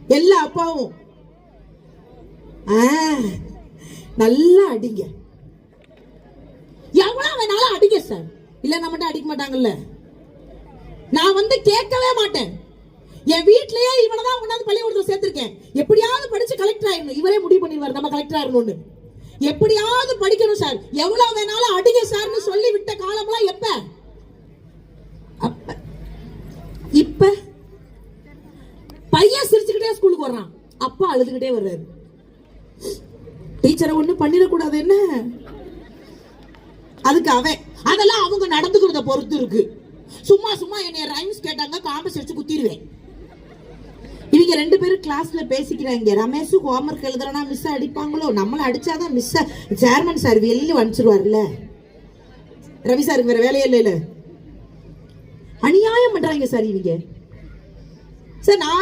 எல்லா அப்பாவும் நல்லா அடிங்க, எவ்வளவு வேணாலும் அடிங்க சார். இல்ல நம்மகிட்ட அடிக்க மாட்டாங்கல்ல. நான் வந்து கேட்கவே மாட்டேன். என் வீட்லயே இவனதான் கொண்டாந்து பள்ளிக்கூடத்துல சேர்த்திருக்கேன். எப்படியாவது படிச்சு கலெக்டர் ஆயிடணும். இவரே முடிவு பண்ணிடுவார் நம்ம கலெக்டர் ஆயிடணும்னு. எப்படியாவது படிக்கணும் சார், எவ்வளவு வேணாலும் அடிங்க சார்னு சொல்லி விட்ட காலம்லாம் எப்ப? அப்ப இப்ப பையன் சிரிச்சுக்கிட்டே ஸ்கூலுக்கு வர்றான், அப்பா அழுதுகிட்டே வர்றாரு. டீச்சரை ஒண்ணு பண்ணிடக்கூடாது என்ன? அதுக்கு அவன் அதெல்லாம் அவங்க நடந்துக்கிறத பொறுத்து இருக்கு. சும்மா சும்மா என்னைய ரைம்ஸ் கேட்டாங்க, காம்பஸ் வச்சு குத்திடுவேன். இவங்க ரெண்டு பேரும் கிளாஸ்ல பேசிக்கிறாங்க. ரமேஷு ஹோம்வொர்க் எழுதுறனா மிஸ் அடிப்பாங்களோ, நம்மள அடிச்சாதான் மிஸ் சேர்மன் சார் வெளியில அனுப்பிச்சிருவாருல்ல. ரவி சாருக்கு வேற வேலையே இல்ல. அநியாயம் பண்றாங்க சார் இவங்க. சார் நான்